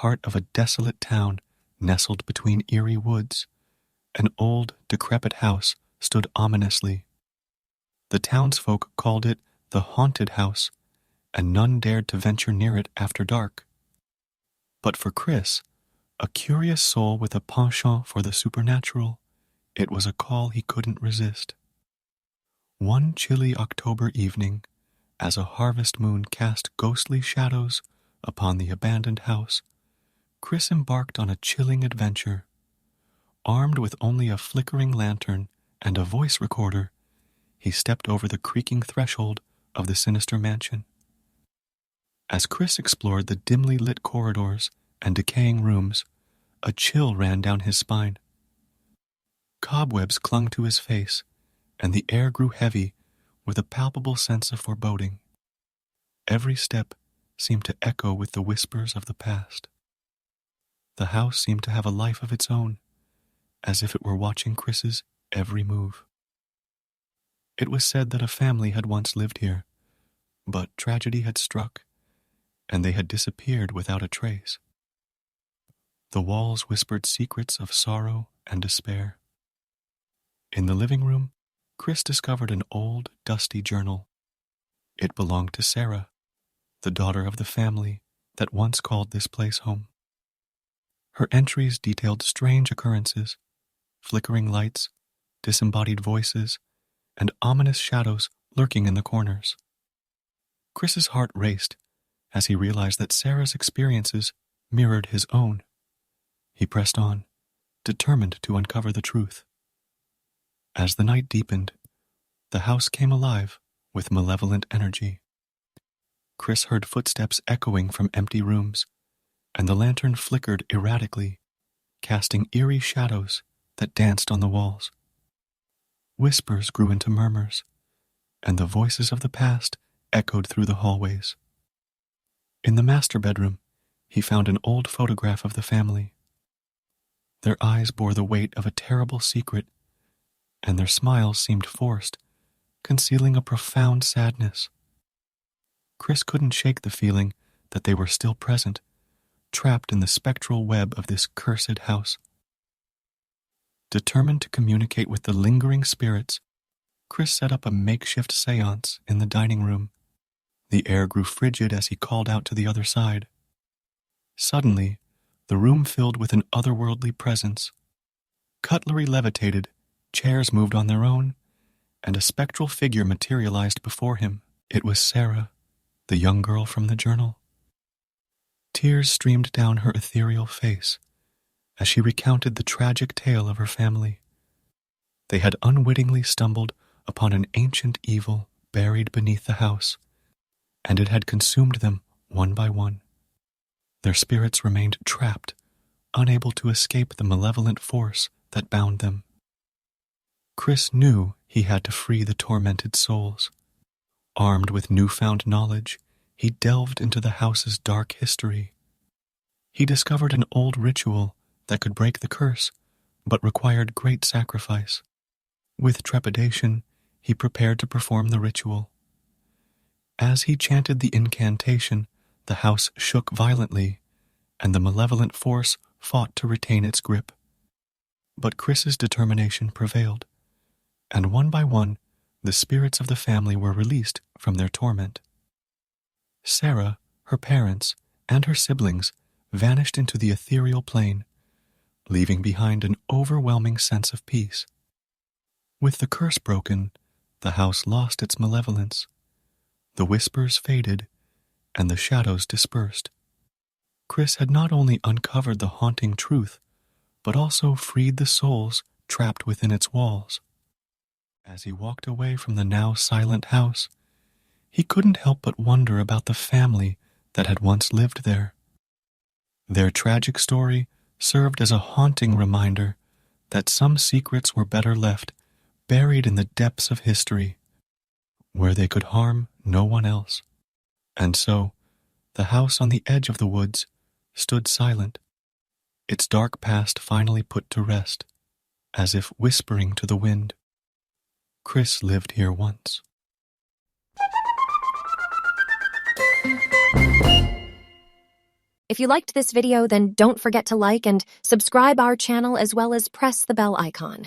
heart of a desolate town nestled between eerie woods. An old, decrepit house stood ominously. The townsfolk called it the haunted house, and none dared to venture near it after dark. But for Chris, a curious soul with a penchant for the supernatural, it was a call he couldn't resist. One chilly October evening, as a harvest moon cast ghostly shadows upon the abandoned house, Chris embarked on a chilling adventure. Armed with only a flickering lantern and a voice recorder, he stepped over the creaking threshold of the sinister mansion. As Chris explored the dimly lit corridors and decaying rooms, a chill ran down his spine. Cobwebs clung to his face, and the air grew heavy with a palpable sense of foreboding. Every step seemed to echo with the whispers of the past. The house seemed to have a life of its own, as if it were watching Chris's every move. It was said that a family had once lived here, but tragedy had struck, and they had disappeared without a trace. The walls whispered secrets of sorrow and despair. In the living room, Chris discovered an old, dusty journal. It belonged to Sarah, the daughter of the family that once called this place home. Her entries detailed strange occurrences, flickering lights, disembodied voices, and ominous shadows lurking in the corners. Chris's heart raced as he realized that Sarah's experiences mirrored his own. He pressed on, determined to uncover the truth. As the night deepened, the house came alive with malevolent energy. Chris heard footsteps echoing from empty rooms, and the lantern flickered erratically, casting eerie shadows that danced on the walls. Whispers grew into murmurs, and the voices of the past echoed through the hallways. In the master bedroom, he found an old photograph of the family. Their eyes bore the weight of a terrible secret, and their smiles seemed forced, concealing a profound sadness. Chris couldn't shake the feeling that they were still present, trapped in the spectral web of this cursed house. Determined to communicate with the lingering spirits, Chris set up a makeshift seance in the dining room. The air grew frigid as he called out to the other side. Suddenly, the room filled with an otherworldly presence. Cutlery levitated, chairs moved on their own, and a spectral figure materialized before him. It was Sarah, the young girl from the journal. Tears streamed down her ethereal face as she recounted the tragic tale of her family. They had unwittingly stumbled upon an ancient evil buried beneath the house, and it had consumed them one by one. Their spirits remained trapped, unable to escape the malevolent force that bound them. Chris knew he had to free the tormented souls. Armed with newfound knowledge, he delved into the house's dark history. He discovered an old ritual that could break the curse, but required great sacrifice. With trepidation, he prepared to perform the ritual. As he chanted the incantation, the house shook violently, and the malevolent force fought to retain its grip. But Chris's determination prevailed, and one by one, the spirits of the family were released from their torment. Sarah, her parents, and her siblings vanished into the ethereal plane, leaving behind an overwhelming sense of peace. With the curse broken, the house lost its malevolence. The whispers faded, and the shadows dispersed. Chris had not only uncovered the haunting truth, but also freed the souls trapped within its walls. As he walked away from the now silent house, he couldn't help but wonder about the family that had once lived there. Their tragic story served as a haunting reminder that some secrets were better left buried in the depths of history, where they could harm no one else. And so, the house on the edge of the woods stood silent, its dark past finally put to rest, as if whispering to the wind, "Chris lived here once." If you liked this video, then don't forget to like and subscribe our channel as well as press the bell icon.